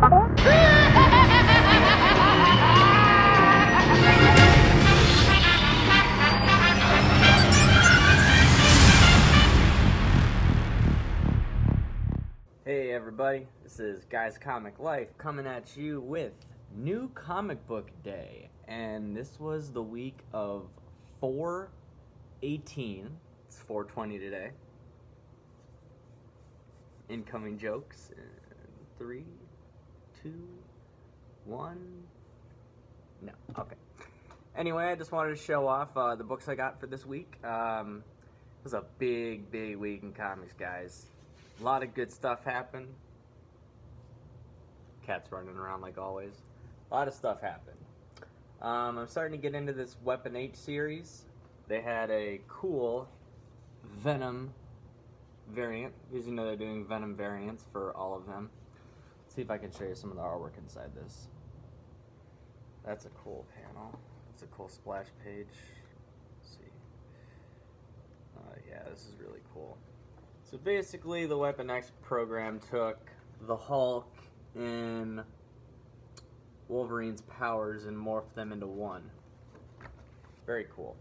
Hey everybody, this is Guy's Comic Life coming at you with New Comic Book Day, and this was the week of 4/18. It's 4/20 today. Incoming jokes in 3, 2, 1. No, okay. Anyway, I just wanted to show off the books I got for this week. It was a big week in comics, guys. A lot of good stuff happened. Cat's running around like always. A lot of stuff happened. I'm starting to get into this Weapon H series. They had a cool Venom variant, because you know they're doing Venom variants for all of them. Let's see if I can show you some of the artwork inside this. That's a cool panel. That's a cool splash page. Let's see. Yeah, this is really cool. So basically, the Weapon X program took the Hulk and Wolverine's powers and morphed them into one. Very cool.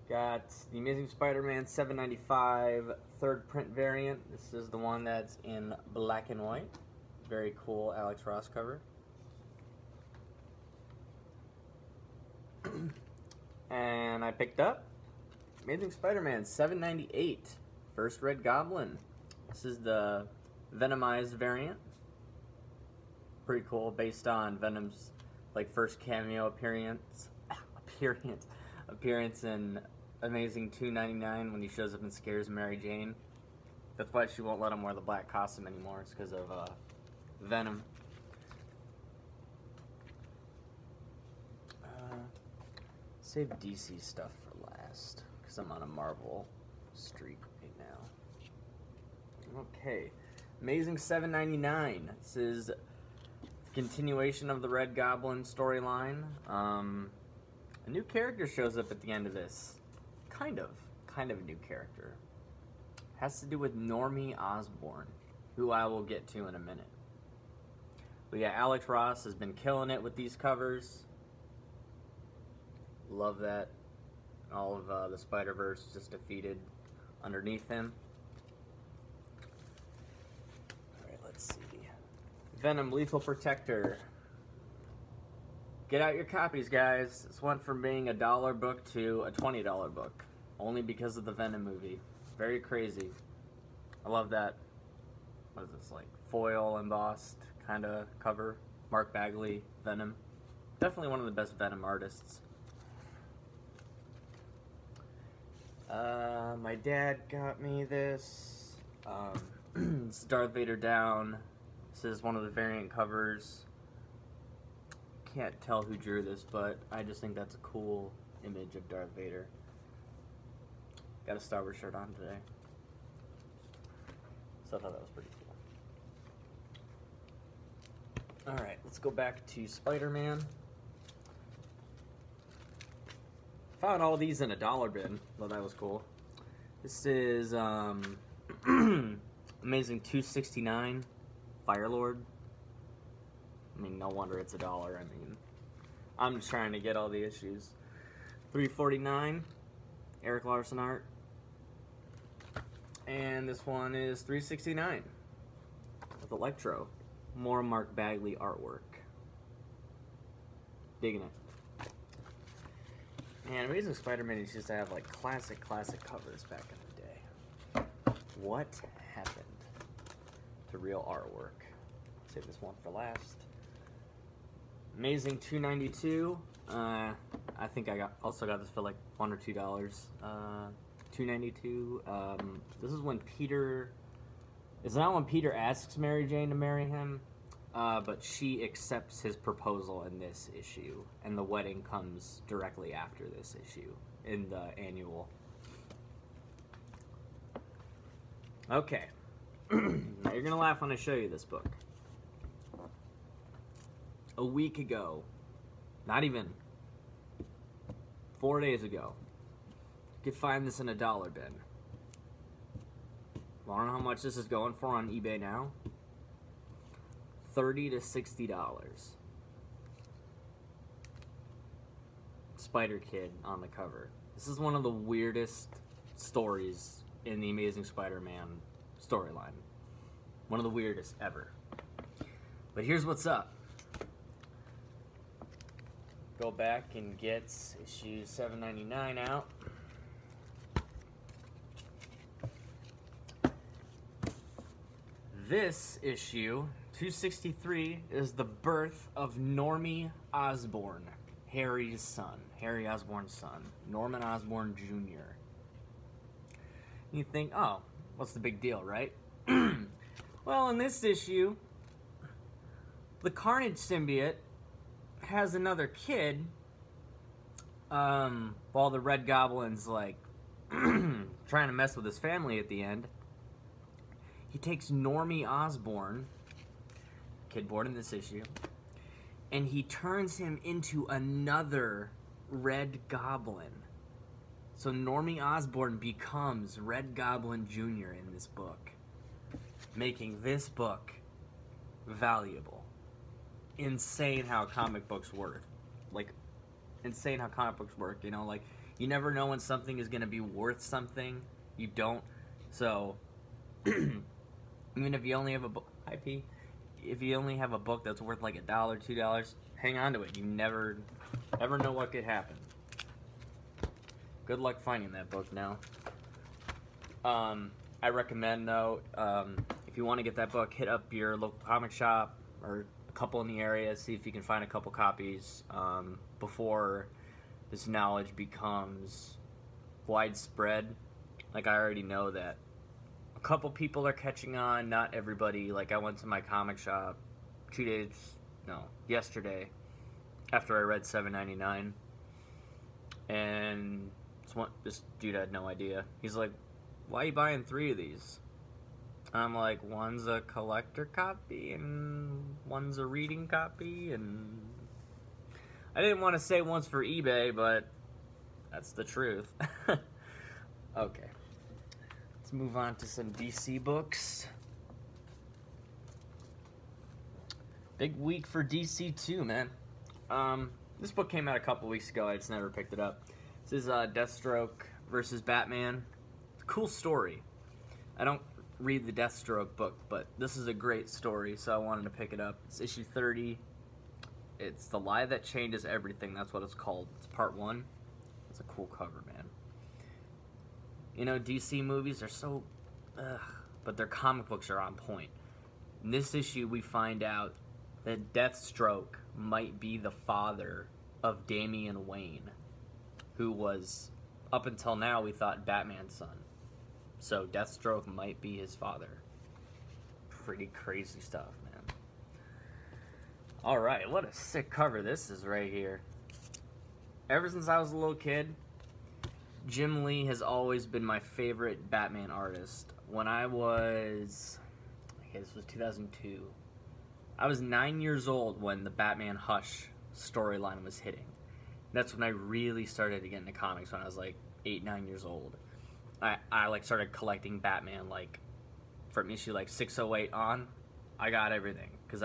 Got the Amazing Spider-Man 795 third print variant. This is the one that's in black and white. Very cool Alex Ross cover. And I picked up Amazing Spider-Man 798 first Red Goblin. This is the Venomized variant. Pretty cool, based on Venom's like first cameo appearance in Amazing 299 when he shows up and scares Mary Jane. That's why she won't let him wear the black costume anymore. It's because of Venom. Save DC stuff for last, because I'm on a Marvel streak right now. Okay, Amazing 799. This is a continuation of the Red Goblin storyline. A new character shows up at the end of this. Kind of a new character. Has to do with Normie Osborn, who I will get to in a minute. But yeah, Alex Ross has been killing it with these covers. Love that. All of the Spider-Verse just defeated underneath him. Alright, let's see. Venom Lethal Protector. Get out your copies, guys. This went from being a $1 book to a $20 book. Only because of the Venom movie. Very crazy. I love that. What is this, like foil embossed kind of cover? Mark Bagley, Venom. Definitely one of the best Venom artists. My dad got me this. It's Darth Vader down. This is one of the variant covers. Can't tell who drew this, but I just think that's a cool image of Darth Vader. Got a Star Wars shirt on today. So I thought that was pretty cool. Alright, let's go back to Spider-Man. Found all these in a dollar bin. Thought that was cool. This is Amazing 269 Firelord. I mean, no wonder it's $1. I mean, I'm just trying to get all the issues. 349 Eric Larson art. And this one is 369 with Electro. More Mark Bagley artwork. Digging it. And Amazing Spider-Man used to have like classic covers back in the day. What happened to real artwork? Save this one for last. Amazing 292. I think I also got this for like $1 or $2. 292. This is when Peter. It's not when Peter asks Mary Jane to marry him, but she accepts his proposal in this issue, and the wedding comes directly after this issue in the annual. Okay. Now you're gonna laugh when I show you this book. A week ago, not even 4 days ago, you could find this in a dollar bin. I don't know how much this is going for on eBay now. $30 to $60. Spider Kid on the cover. This is one of the weirdest stories in the Amazing Spider-Man storyline. One of the weirdest ever. But here's what's up. Go back and get issue 799 out. This issue, 263, is the birth of Normie Osborn, Harry's son. Harry Osborn's son. Norman Osborn Jr. You think, oh, what's the big deal, right? Well, in this issue, the Carnage symbiote has another kid, while the Red Goblin's, like, trying to mess with his family at the end. He takes Normie Osborn, kid born in this issue, and he turns him into another Red Goblin. So Normie Osborn becomes Red Goblin Jr. in this book, making this book valuable. Insane how comic books work. Like, insane how comic books work, you know? Like, you never know when something is going to be worth something. You don't. So, even if you only have a book, if you only have a book that's worth like $1, $2, hang on to it. You never know what could happen. Good luck finding that book now. I recommend, though, if you want to get that book, hit up your local comic shop or a couple in the area. See if you can find a couple copies before this knowledge becomes widespread. Like, I already know that a couple people are catching on, not everybody. Like, I went to my comic shop yesterday after I read 799, and this dude had no idea. He's like, why are you buying 3 of these? I'm like, one's a collector copy and one's a reading copy, and I didn't want to say one's for eBay, but that's the truth. Okay. Let's move on to some DC books. Big week for DC too, man. This book came out a couple weeks ago. I just never picked it up. This is Deathstroke versus Batman. It's a cool story. I don't read the Deathstroke book, but this is a great story, so I wanted to pick it up. It's issue 30. It's The Lie That Changes Everything. That's what it's called. It's part 1. It's a cool cover, man. You know, DC movies are so, but their comic books are on point. In this issue, we find out that Deathstroke might be the father of Damian Wayne, who was, up until now, we thought Batman's son. So Deathstroke might be his father. Pretty crazy stuff, man. Alright, what a sick cover this is right here. Ever since I was a little kid, Jim Lee has always been my favorite Batman artist. When I was, this was 2002. I was 9 years old when the Batman Hush storyline was hitting. That's when I really started to get into comics, when I was like 8, 9 years old. I like started collecting Batman, like from issue like 608 on. I got everything because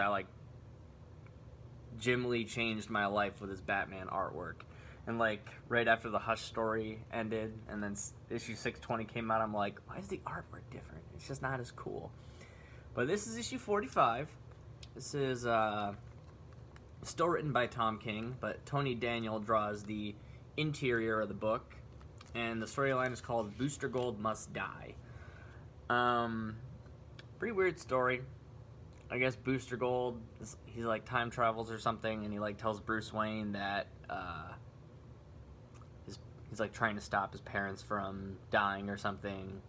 Jim Lee changed my life with his Batman artwork. And like right after the Hush story ended and then issue 620 came out, I'm like, why is the artwork different? It's just not as cool. But this is issue 45. This is still written by Tom King, but Tony Daniel draws the interior of the book. And the storyline is called Booster Gold Must Die. Pretty weird story. I guess Booster Gold, he like time travels or something, and he like tells Bruce Wayne that he's like trying to stop his parents from dying or something.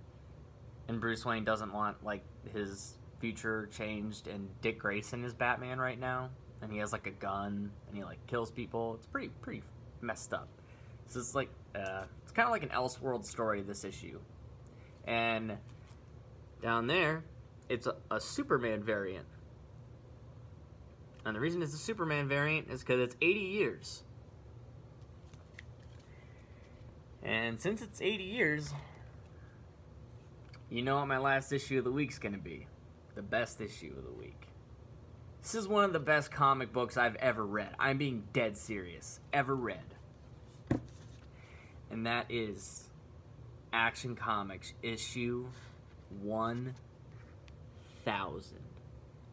And Bruce Wayne doesn't want like his future changed, and Dick Grayson is Batman right now, and he has like a gun and he like kills people. It's pretty messed up. So it's like it's kind of like an Elseworld story, this issue. And down there, it's a Superman variant. And the reason it's a Superman variant is because it's 80 years. And since it's 80 years, You know what my last issue of the week's gonna be? The best issue of the week. This is one of the best comic books I've ever read. I'm being dead serious. Ever read. And that is Action Comics issue 1000.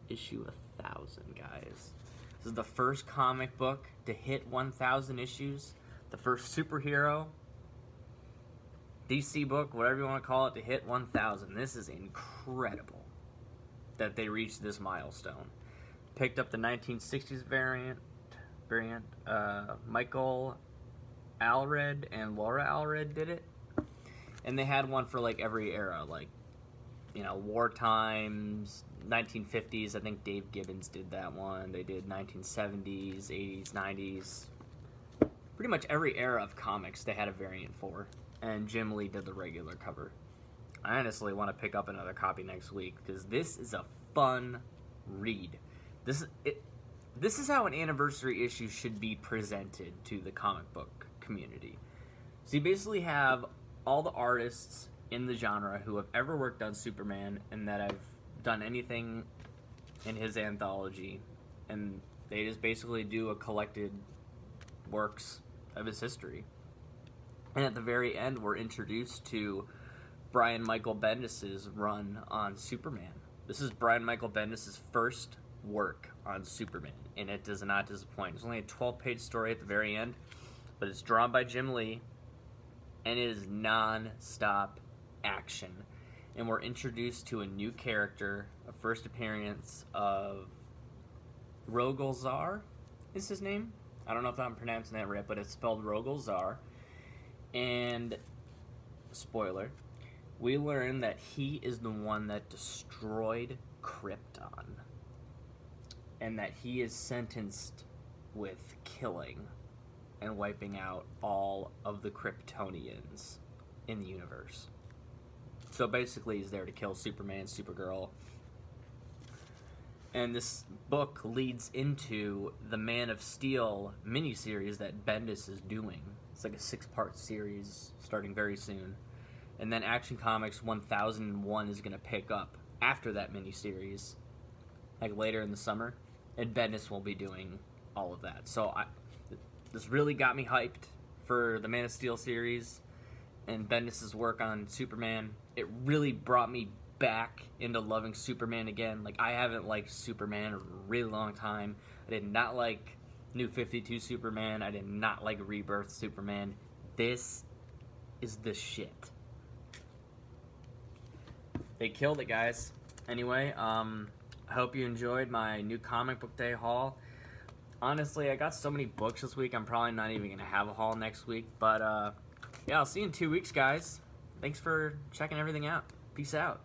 Issue 1000, guys. This is the first comic book to hit 1000 issues. The first superhero, DC book, whatever you want to call it, to hit 1000. This is incredible that they reached this milestone. Picked up the 1960s variant. Michael Allred and Laura Allred did it. And they had one for like every era, like, you know, war times, 1950s. I think Dave Gibbons did that one. They did 1970s, 80s, 90s. Pretty much every era of comics they had a variant for. And Jim Lee did the regular cover. I honestly want to pick up another copy next week because this is a fun read. This is how an anniversary issue should be presented to the comic book community. So you basically have all the artists in the genre who have ever worked on Superman and that have done anything in his anthology, and they just basically do a collected works of his history. And at the very end, we're introduced to Brian Michael Bendis' run on Superman. This is Brian Michael Bendis' first work on Superman, and it does not disappoint. It's only a 12-page story at the very end, but it's drawn by Jim Lee, and it is non-stop action. And we're introduced to a new character, a first appearance of Rogol-Zar is his name. I don't know if I'm pronouncing that right, but it's spelled Rogol-Zar. And, spoiler, we learn that he is the one that destroyed Krypton. And that he is sentenced with killing and wiping out all of the Kryptonians in the universe. So basically he's there to kill Superman, Supergirl. And this book leads into the Man of Steel miniseries that Bendis is doing. It's like a 6-part series starting very soon. And then Action Comics 1001 is going to pick up after that miniseries, like later in the summer. And Bendis will be doing all of that. So this really got me hyped for the Man of Steel series and Bendis' work on Superman. It really brought me back into loving Superman again. Like, I haven't liked Superman in a really long time. I did not like New 52 Superman. I did not like Rebirth Superman. This is the shit. They killed it, guys. Anyway, I hope you enjoyed my new comic book day haul. Honestly, I got so many books this week, I'm probably not even going to have a haul next week. But, yeah, I'll see you in 2 weeks, guys. Thanks for checking everything out. Peace out.